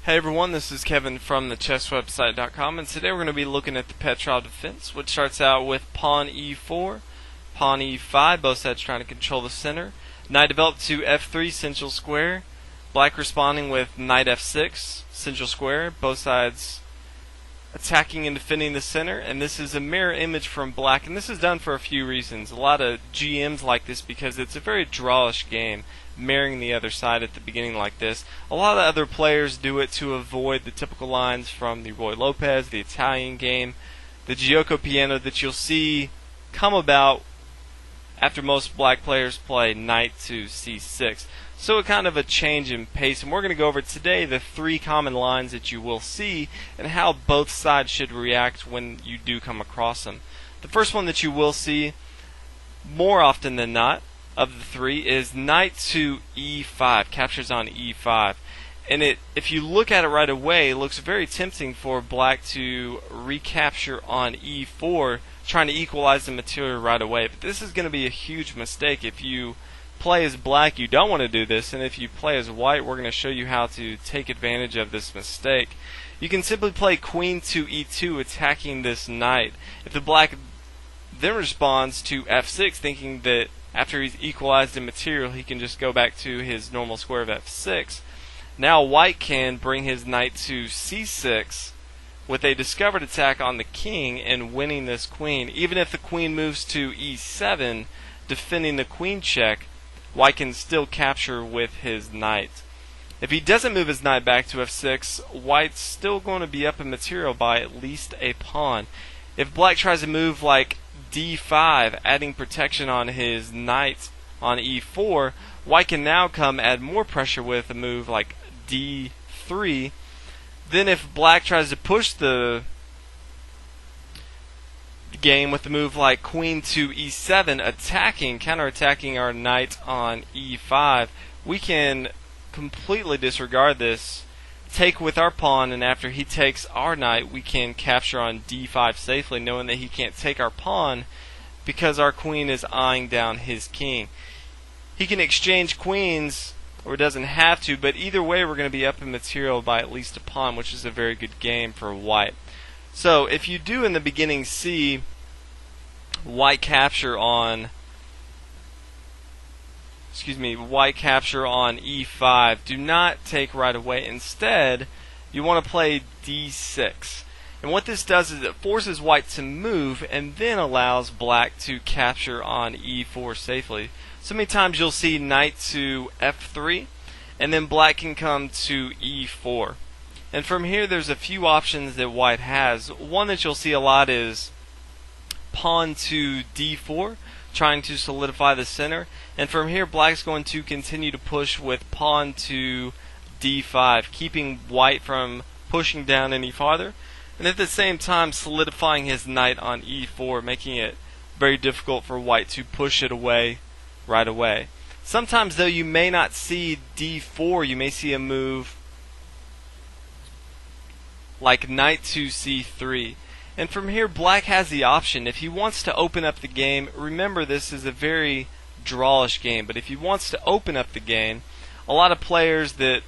Hey everyone, this is Kevin from the chesswebsite.com, and today we're going to be looking at the Petrov defense, which starts out with pawn e4, pawn e5, both sides trying to control the center. Knight developed to f3, central square. Black responding with knight f6, central square, both sides attacking and defending the center, and this is a mirror image from black, and this is done for a few reasons. A lot of GMs like this because it's a very drawish game, mirroring the other side at the beginning like this. A lot of other players do it to avoid the typical lines from the Roy Lopez, the Italian game, the Gioco piano that you'll see come about after most black players play knight to c6. So a kind of a change in pace, and we're going to go over today the three common lines that you will see and how both sides should react when you do come across them. The first one that you will see more often than not of the three is knight to e5, captures on e5. And if you look at it right away, it looks very tempting for black to recapture on e4, trying to equalize the material right away. But this is going to be a huge mistake. If you play as black, you don't want to do this, and if you play as white, we're going to show you how to take advantage of this mistake. You can simply play queen to e2, attacking this knight. If the black then responds to f6, thinking that after he's equalized in material, he can just go back to his normal square of f6. Now white can bring his knight to c6 with a discovered attack on the king and winning this queen. Even if the queen moves to e7, defending the queen check, white can still capture with his knight. If he doesn't move his knight back to f6, white's still going to be up in material by at least a pawn. If black tries to move like d5, adding protection on his knight on e4, white can now come add more pressure with a move like d3. Then if black tries to push the game with a move like queen to e7, counterattacking our knight on e5, we can completely disregard this, take with our pawn, and after he takes our knight, we can capture on d5 safely, knowing that he can't take our pawn because our queen is eyeing down his king. He can exchange queens, or doesn't have to, but either way we're going to be up in material by at least a pawn, which is a very good game for white. So if you do in the beginning see white capture on e5, do not take right away. Instead, you want to play d6. And what this does is it forces white to move and then allows black to capture on e4 safely. So many times you'll see knight to f3 and then black can come to e4. And from here there's a few options that white has. One that you'll see a lot is pawn to d4, trying to solidify the center. And from here black's going to continue to push with pawn to d5, keeping white from pushing down any farther, and at the same time solidifying his knight on e4, making it very difficult for white to push it away right away. Sometimes though you may not see d4, you may see a move like knight to c3. And from here black has the option, if he wants to open up the game, remember this is a very drawish game, but if he wants to open up the game, a lot of players that,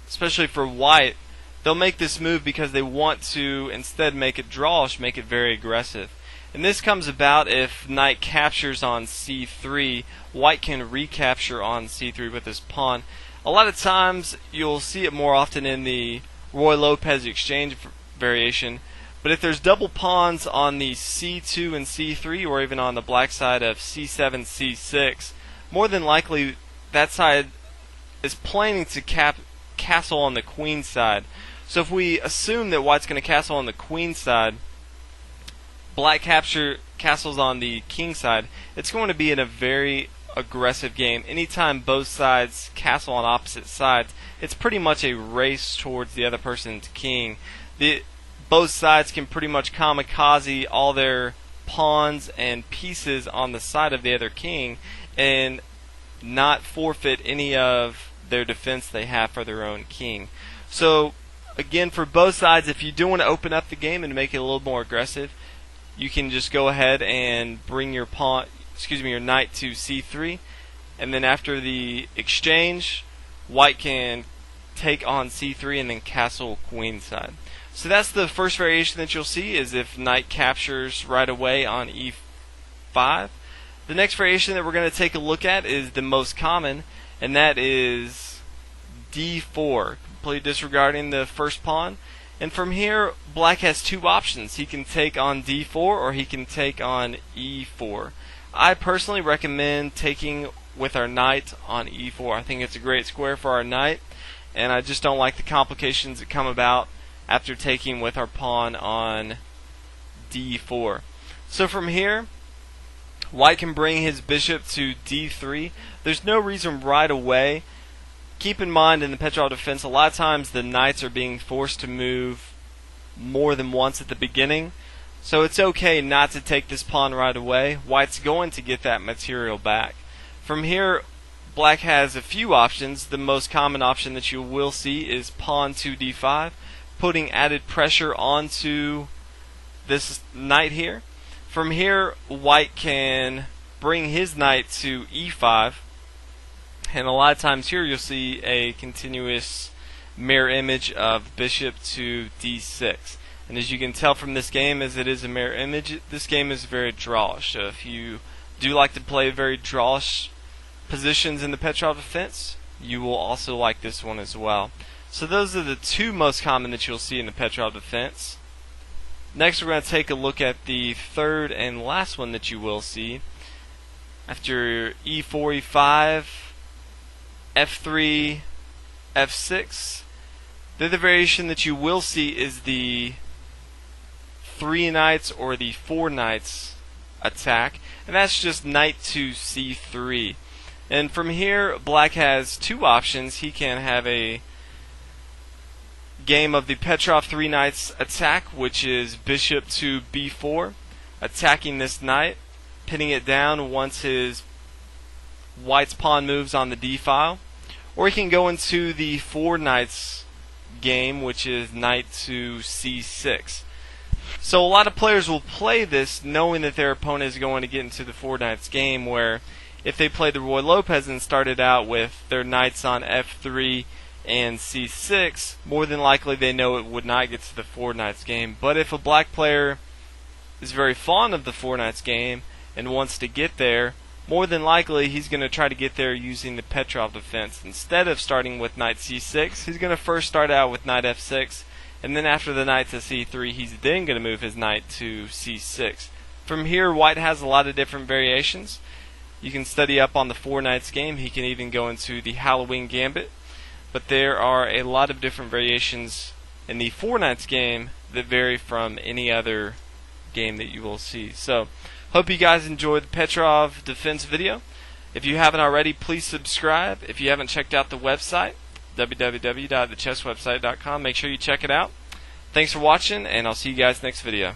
especially for white, they'll make this move because they want to instead make it drawish, make it very aggressive. And this comes about if knight captures on c3, white can recapture on c3 with his pawn. A lot of times you'll see it more often in the Roy Lopez exchange variation, but if there's double pawns on the c2 and c3, or even on the black side of c7, c6, more than likely that side is planning to castle on the queen side. So if we assume that white's going to castle on the queen side, black castles on the king side, it's going to be in a very aggressive game. Anytime both sides castle on opposite sides, it's pretty much a race towards the other person's king. Both sides can pretty much kamikaze all their pawns and pieces on the side of the other king and not forfeit any of their defense they have for their own king. So again, for both sides, if you do want to open up the game and make it a little more aggressive, you can just go ahead and bring your knight to c3, and then after the exchange, white can take on c3 and then castle queenside. So that's the first variation that you'll see, is if knight captures right away on e5. The next variation that we're going to take a look at is the most common, and that is d4, completely disregarding the first pawn. And from here, black has two options. He can take on d4 or he can take on e4. I personally recommend taking with our knight on e4. I think it's a great square for our knight, and I just don't like the complications that come about after taking with our pawn on d4. So from here, white can bring his bishop to d3. There's no reason right away. Keep in mind, in the Petrov defense, a lot of times the knights are being forced to move more than once at the beginning. So it's okay not to take this pawn right away. White's going to get that material back. From here, black has a few options. The most common option that you will see is pawn to d5, putting added pressure onto this knight here. From here, white can bring his knight to e5, and a lot of times here you'll see a continuous mirror image of bishop to d6. And as you can tell from this game, as it is a mirror image, this game is very drawish. So if you do like to play very drawish positions in the Petrov defense, you will also like this one as well. So those are the two most common that you'll see in the Petrov defense. Next, we're going to take a look at the third and last one that you will see. After e4, e5, f3, f6, the other variation that you will see is the 3 knights or the 4 knights attack, and that's just knight to c3. And from here, black has two options. He can have a game of the Petrov 3 knights attack, which is bishop to b4, attacking this knight, pinning it down once his white's pawn moves on the d file. Or he can go into the 4 knights game, which is knight to c6. So a lot of players will play this knowing that their opponent is going to get into the 4 knights game, where if they played the Roy Lopez and started out with their knights on f3 and c6, more than likely they know it would not get to the 4 knights game. But if a black player is very fond of the 4 knights game and wants to get there, more than likely he's going to try to get there using the Petrov defense. Instead of starting with knight c6, he's going to first start out with knight f6, and then after the knight to c3, he's then going to move his knight to c6. From here, white has a lot of different variations. You can study up on the 4 knights game. He can even go into the Halloween Gambit. But there are a lot of different variations in the 4 knights game that vary from any other game that you will see. So, hope you guys enjoyed the Petrov defense video. If you haven't already, please subscribe. If you haven't checked out the website, www.thechesswebsite.com, make sure you check it out. Thanks for watching, and I'll see you guys next video.